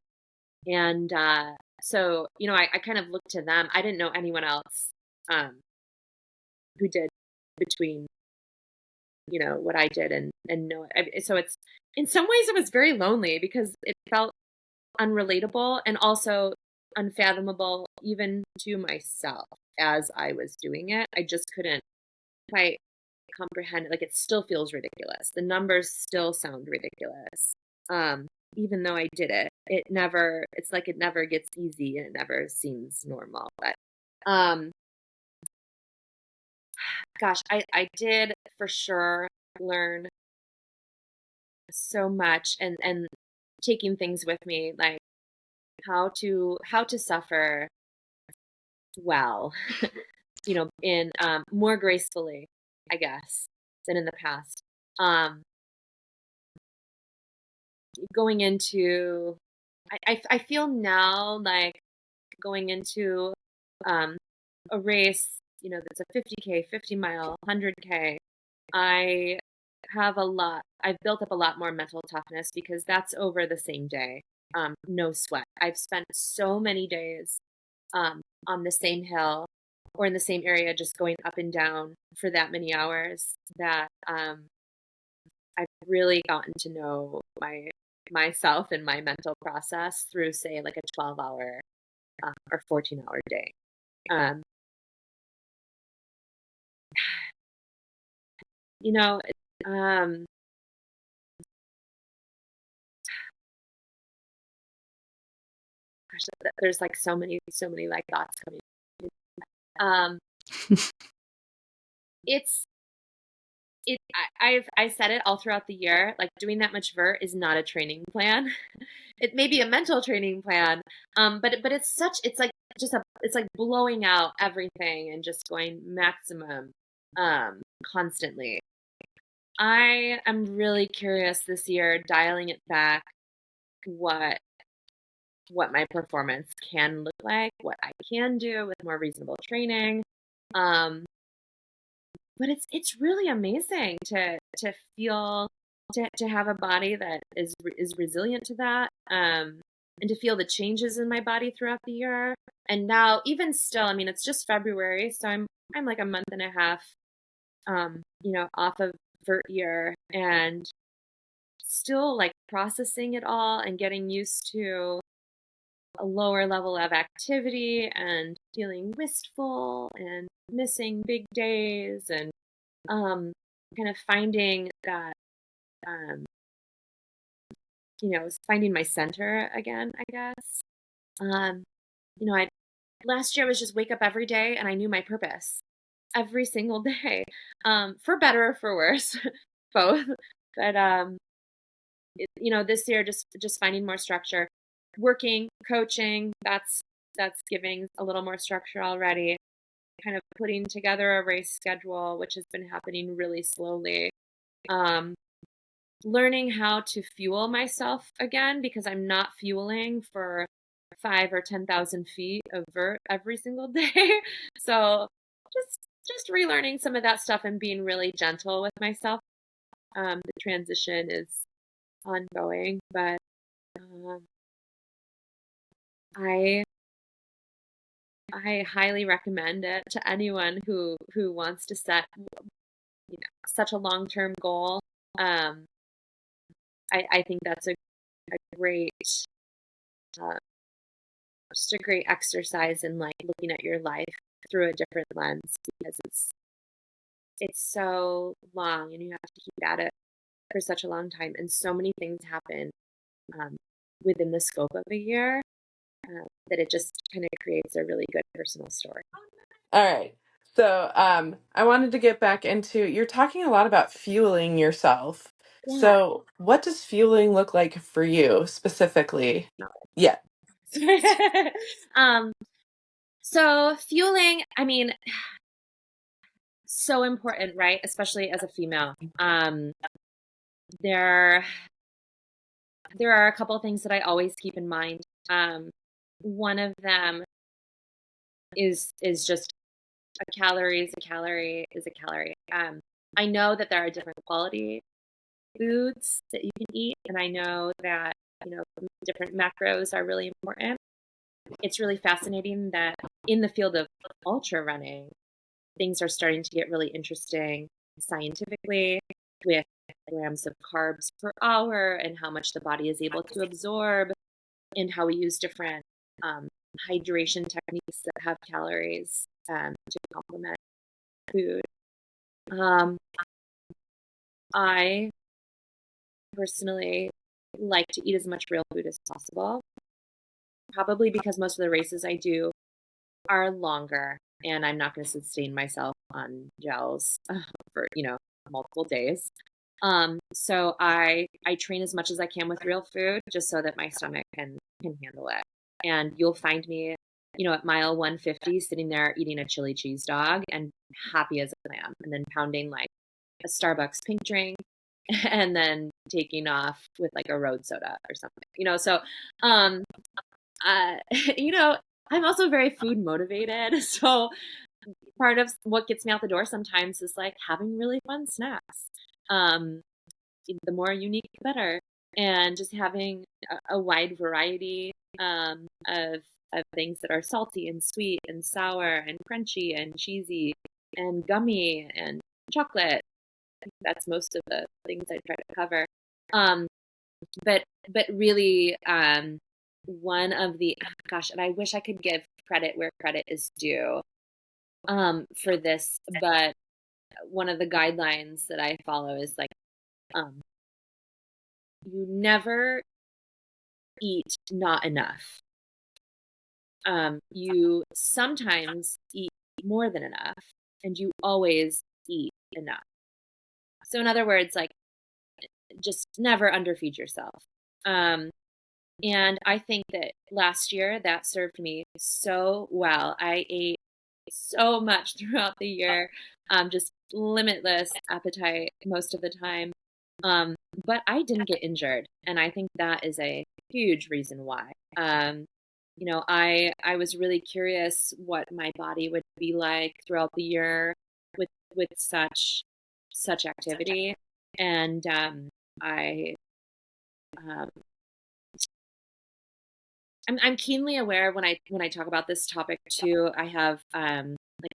[SPEAKER 2] and so I kind of looked to them. I didn't know anyone else who did between what I did and Noah. So it's in some ways it was very lonely because it felt unrelatable and also unfathomable even to myself as I was doing it. I just couldn't quite comprehend it. Like it still feels ridiculous. The numbers still sound ridiculous. Even though I did it, it's like it never gets easy and it never seems normal. But gosh, I did for sure learn so much and taking things with me, like how to suffer well, in more gracefully, I guess, than in the past. Um, Going into, I feel now like going into a race, that's a 50K, 50 mile, 100K. I've built up a lot more mental toughness because that's over the same day. No sweat. I've spent so many days on the same hill or in the same area, just going up and down for that many hours that I've really gotten to know myself and my mental process through, say, like a 12-hour or 14-hour day. Um, you know, um, gosh, there's like so many like thoughts coming. Um, it's I said it all throughout the year, like doing that much vert is not a training plan. It may be a mental training plan, but it's like blowing out everything and just going maximum constantly. I am really curious this year, dialing it back, what my performance can look like, what I can do with more reasonable training. Um, but it's really amazing to feel to have a body that is resilient to that, and to feel the changes in my body throughout the year. And now, even still, I mean, it's just February, so I'm like a month and a half, off of vert year, and still like processing it all and getting used to a lower level of activity and feeling wistful and missing big days and kind of finding that um, finding my center again, I guess. um, I last year was just wake up every day and I knew my purpose every single day, for better or for worse, both. But this year just finding more structure, working, coaching, that's giving a little more structure already, kind of putting together a race schedule, which has been happening really slowly. Learning how to fuel myself again, because I'm not fueling for 5 or 10,000 feet of vert every single day. So just relearning some of that stuff and being really gentle with myself. The transition is ongoing, but I highly recommend it to anyone who wants to set such a long-term goal. I think that's a great just a great exercise in like looking at your life through a different lens, because it's so long and you have to keep at it for such a long time. And so many things happen um, within the scope of a year that it just kind of creates a really good personal story.
[SPEAKER 1] All right. So, I wanted to get back into, you're talking a lot about fueling yourself.
[SPEAKER 2] Yeah.
[SPEAKER 1] So, what does fueling look like for you specifically? Yeah.
[SPEAKER 2] um, so fueling, I mean, so important, right? Especially as a female. There there are a couple of things that I always keep in mind. One of them is just a calorie is a calorie is a calorie. I know that there are different quality foods that you can eat, and I know that different macros are really important. It's really fascinating that in the field of ultra running, things are starting to get really interesting scientifically with grams of carbs per hour and how much the body is able to absorb, and how we use different um, hydration techniques that have calories to complement food. Um, I personally like to eat as much real food as possible, probably because most of the races I do are longer and I'm not going to sustain myself on gels for, multiple days. So I train as much as I can with real food just so that my stomach can handle it. And you'll find me, at mile 150 sitting there eating a chili cheese dog and happy as a lamb, and then pounding like a Starbucks pink drink and then taking off with like a road soda or something. So um uh you know, I'm also very food motivated. So part of what gets me out the door sometimes is like having really fun snacks. Um the more unique, the better. And just having a wide variety of things that are salty and sweet and sour and crunchy and cheesy and gummy and chocolate. That's most of the things I try to cover. Um, but really, one of the gosh, and I wish I could give credit where credit is due for this, but one of the guidelines that I follow is like um, you never eat not enough. You sometimes eat more than enough, and you always eat enough. So, in other words, like just never underfeed yourself. Um, and I think that last year that served me so well. I ate so much throughout the year, just limitless appetite most of the time. But I didn't get injured, and I think that is a huge reason why. I was really curious what my body would be like throughout the year with such activity, and I um, I'm keenly aware when I talk about this topic too. I have like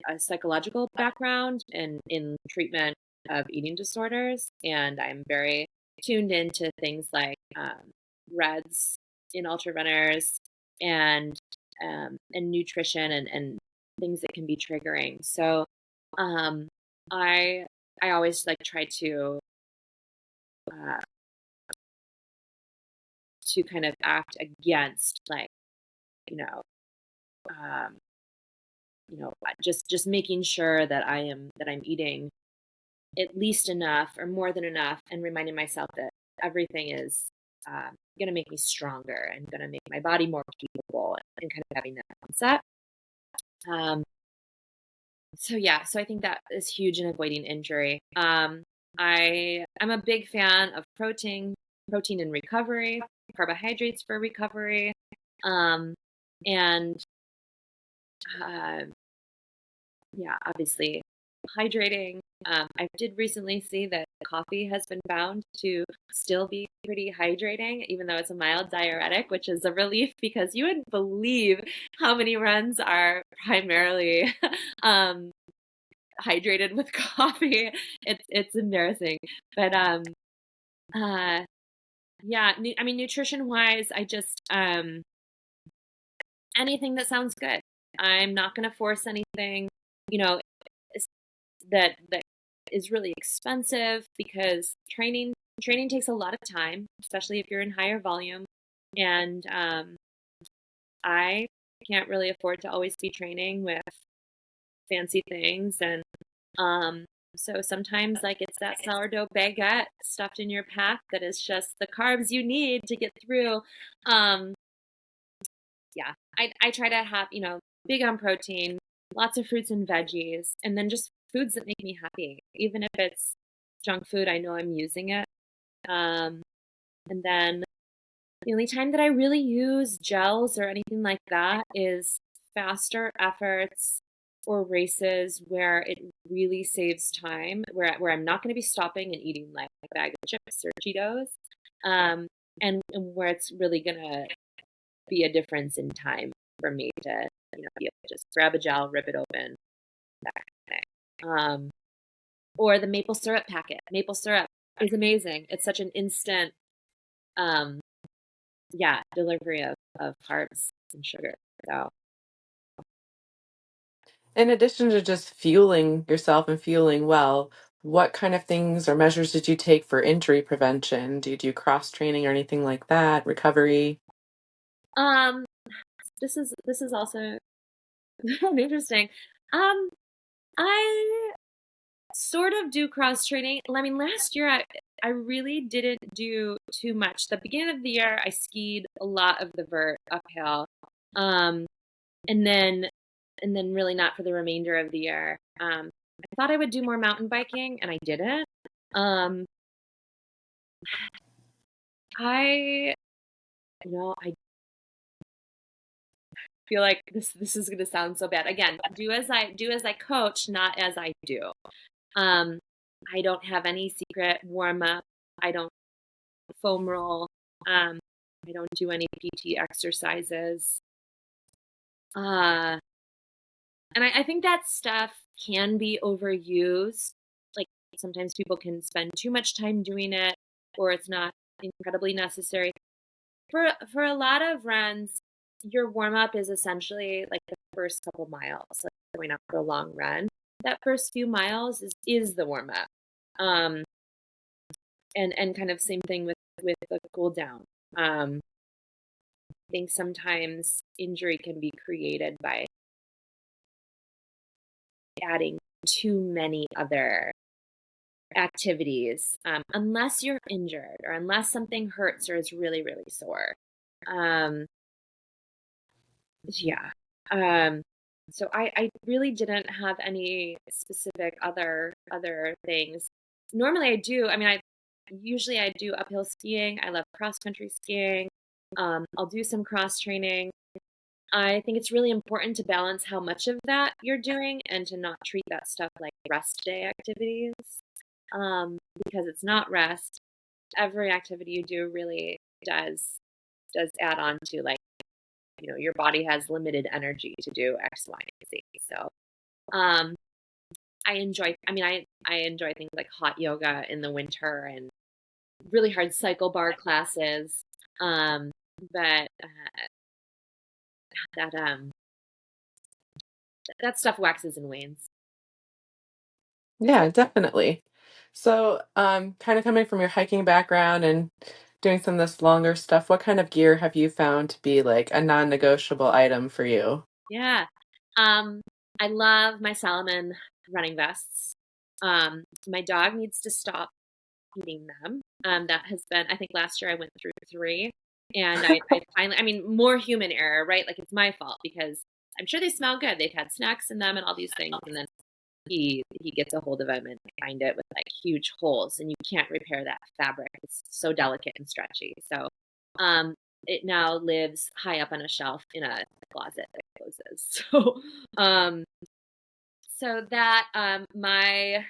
[SPEAKER 2] a psychological background in treatment of eating disorders, and I'm very tuned into things like REDS in ultra runners and nutrition and things that can be triggering. So um, I I always like try uh, to kind of act against like you know um, just making sure that I'm eating at least enough or more than enough, and reminding myself that everything is going to make me stronger and going to make my body more capable, and kind of having that mindset. Um, so yeah, so I think that is huge in avoiding injury. I'm a big fan of protein in recovery, carbohydrates for recovery, um, and uh, yeah, obviously hydrating. I did recently see that coffee has been found to still be pretty hydrating, even though it's a mild diuretic, which is a relief because you wouldn't believe how many runs are primarily um, hydrated with coffee. It's embarrassing, but uh, yeah. I mean, nutrition wise, I just anything that sounds good. I'm not going to force anything. You know, that is really expensive because training takes a lot of time, especially if you're in higher volume. And I can't really afford to always be training with fancy things. And so sometimes like it's that sourdough baguette stuffed in your pack that is just the carbs you need to get through. Um, yeah, I try to have, big on protein, lots of fruits and veggies, and then just foods that make me happy. Even if it's junk food, I know I'm using it. Um, and then the only time that I really use gels or anything like that is faster efforts or races where it really saves time, where I'm not going to be stopping and eating like a bag of chips or Cheetos, and where it's really going to be a difference in time for me to, be able to just grab a gel, rip it open, that kind of thing. Or the maple syrup packet. Maple syrup is amazing. It's such an instant, um, delivery of carbs and sugar. So,
[SPEAKER 1] In addition to just fueling yourself and fueling well, what kind of things or measures did you take for injury prevention? Do you do cross training or anything like that? Recovery?
[SPEAKER 2] um, this is also interesting. Um, I sort of do cross training. I mean, last year I really didn't do too much. The beginning of the year, I skied a lot of the vert uphill, um, and then really not for the remainder of the year. I thought I would do more mountain biking, and I didn't. Um, I I feel like this is going to sound so bad. Again, do as I coach, not as I do. Um, I don't have any secret warm up. I don't foam roll. Um, I don't do any PT exercises. Uh, and I think that stuff can be overused. Like sometimes people can spend too much time doing it, or it's not incredibly necessary. For a lot of runs, your warm up is essentially like the first couple miles, like going out for a long run. That first few miles is the warm up. Um, and kind of same thing with the cool down. I think sometimes injury can be created by adding too many other activities, unless you're injured or unless something hurts or is really, really sore. Um, yeah. Um, so I really didn't have any specific other things. Normally I do. I mean, I do uphill skiing. I love cross country skiing. I'll do some cross training. I think it's really important to balance how much of that you're doing and to not treat that stuff like rest day activities, because it's not rest. Every activity you do really does add on to, like, your body has limited energy to do X, Y, and Z. So um, I enjoy things like hot yoga in the winter and really hard cycle bar classes. Um, but that that stuff waxes and wanes.
[SPEAKER 1] Yeah, definitely. So, kind of coming from your hiking background and doing some of this longer stuff, what kind of gear have you found to be like a non-negotiable item for you?
[SPEAKER 2] Yeah. Um, I love my Salomon running vests. My dog needs to stop eating them. That has been, I think last year I went through three, and I finally, I mean, more human error, right? Like it's my fault because I'm sure they smell good. They've had snacks in them and all these things, and then he gets a hold of them and find it with like huge holes, and you can't repair that fabric. It's so delicate and stretchy. So, um, it now lives high up on a shelf in a closet that closes. Um, so that my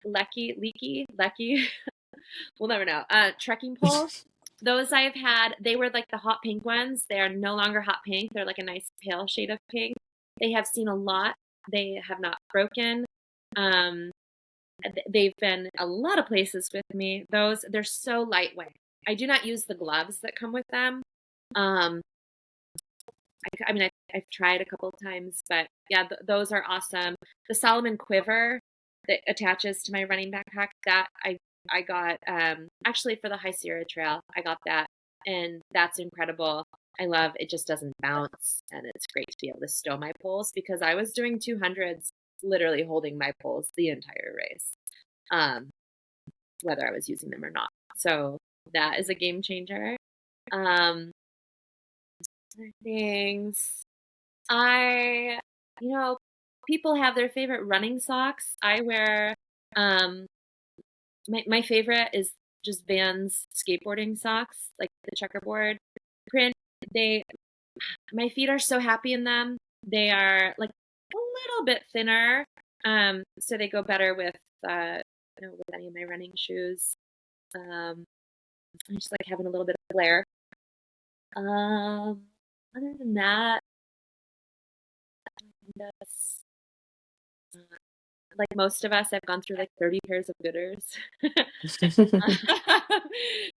[SPEAKER 2] lecky, we'll never know. Trekking poles. Those I've had, they were like the hot pink ones. They are no longer hot pink. They're like a nice pale shade of pink. They have seen a lot. They have not broken. Um, they've been a lot of places with me. They're so lightweight. I do not use the gloves that come with them. Um, I mean, I've tried a couple of times, but yeah, those are awesome. The Solomon quiver. that attaches to my running backpack that I got actually for the High Sierra Trail. I got that, and that's incredible. I love it. Just doesn't bounce, and it's great to be able to stow my poles because I was doing 200s, literally holding my poles the entire race, um, whether I was using them or not. So that is a game changer. Other things. I, you know, people have their favorite running socks. I wear, um, my favorite is just Vans skateboarding socks, like the checkerboard print. They, my feet are so happy in them. They are like a little bit thinner, so they go better with, with any of my running shoes. I just like having a little bit of flair. Other than that, that's like most of us, I've gone through like 30 pairs of gooders.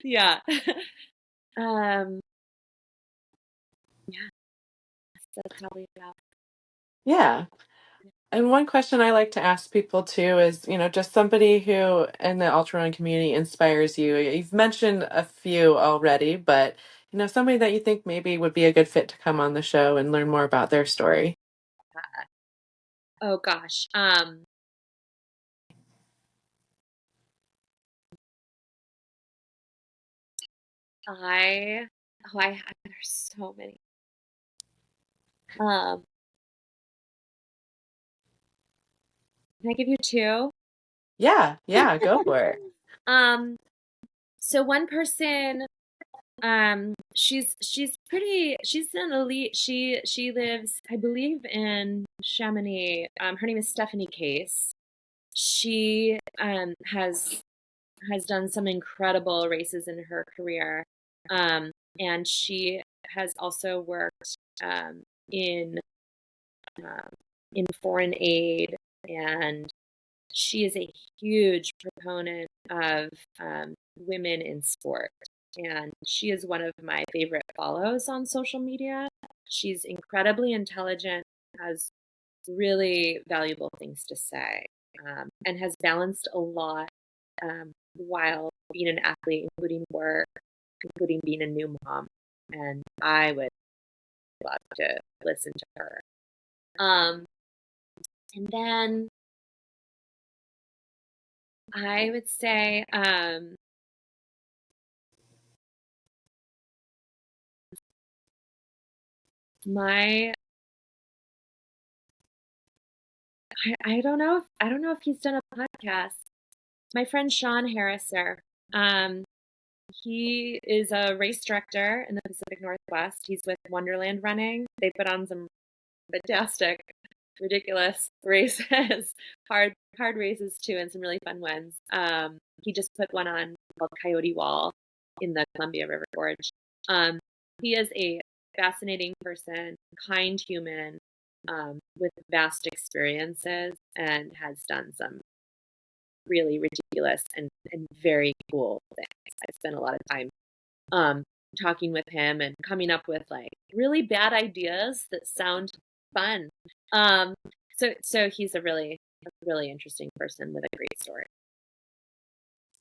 [SPEAKER 2] Yeah. Um, yeah, that's probably about
[SPEAKER 1] Yeah. And one question I like to ask people too is, just somebody who in the ultra running community inspires you. You've mentioned a few already, but somebody that you think maybe would be a good fit to come on the show and learn more about their story.
[SPEAKER 2] that. Oh gosh. I there's so many. Um, can I give you two?
[SPEAKER 1] Yeah, go for it.
[SPEAKER 2] Um, so one person, she's an elite. She lives, I believe, in Chamonix. Her name is Stephanie Case. She has done some incredible races in her career. And she has also worked in um, in foreign aid, and she is a huge proponent of women in sport. And she is one of my favorite follows on social media. She's incredibly intelligent, has really valuable things to say, and has balanced a lot while being an athlete, including work, including being a new mom. And I would love to listen to her. And then I would say my I don't know if he's done a podcast. My friend Sean Harriser. Um, he is a race director in the Pacific Northwest. He's with Wonderland Running. They put on some fantastic, ridiculous races, hard races too, and some really fun ones. He just put one on called Coyote Wall in the Columbia River Gorge. Um, he is a fascinating person, kind human, with vast experiences, and has done some really ridiculous and very cool things. I spent a lot of time talking with him and coming up with like really bad ideas that sound fun. Um, so he's a really interesting person with a great story.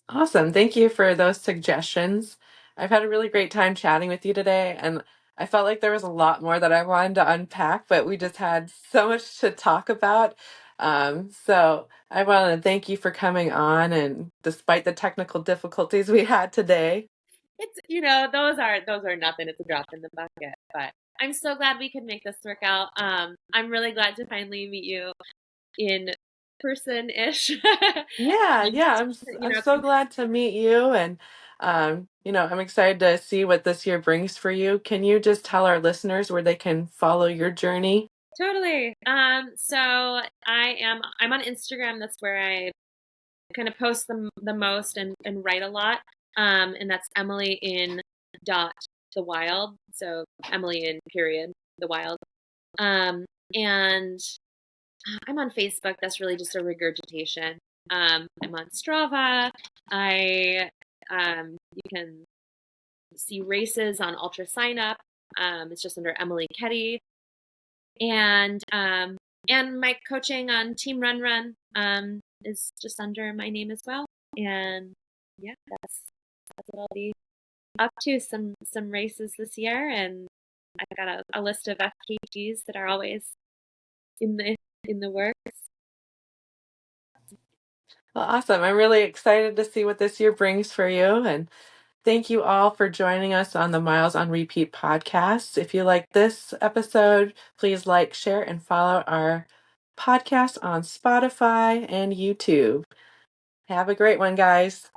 [SPEAKER 1] Awesome. Thank you for those suggestions. I've had a really great time chatting with you today, and I felt like there was a lot more that I wanted to unpack, but we just had so much to talk about. So I want to thank you for coming on, and despite the technical difficulties we had today.
[SPEAKER 2] It's those are nothing. It's a drop in the bucket. But I'm so glad we could make this work out. I'm really glad to finally meet you in person ish.
[SPEAKER 1] Yeah, I'm so glad to meet you, and I'm excited to see what this year brings for you. Can you just tell our listeners where they can follow your journey?
[SPEAKER 2] Totally. So I'm on Instagram. That's where I kind of post the most and write a lot. And that's Emily in dot the wild. So Emily in period the wild. And I'm on Facebook. That's really just a regurgitation. I'm on Strava. You can see races on Ultra Sign Up. It's just under Emily Keddie. And my coaching on Team Run Run is just under my name as well. And yeah, that's what I'll be up to. Some races this year, and I've got a list of FKTs that are always in the works.
[SPEAKER 1] Well, awesome. I'm really excited to see what this year brings for you. And thank you all for joining us on the Miles on Repeat podcast. If you like this episode, please like, share, and follow our podcast on Spotify and YouTube. Have a great one, guys.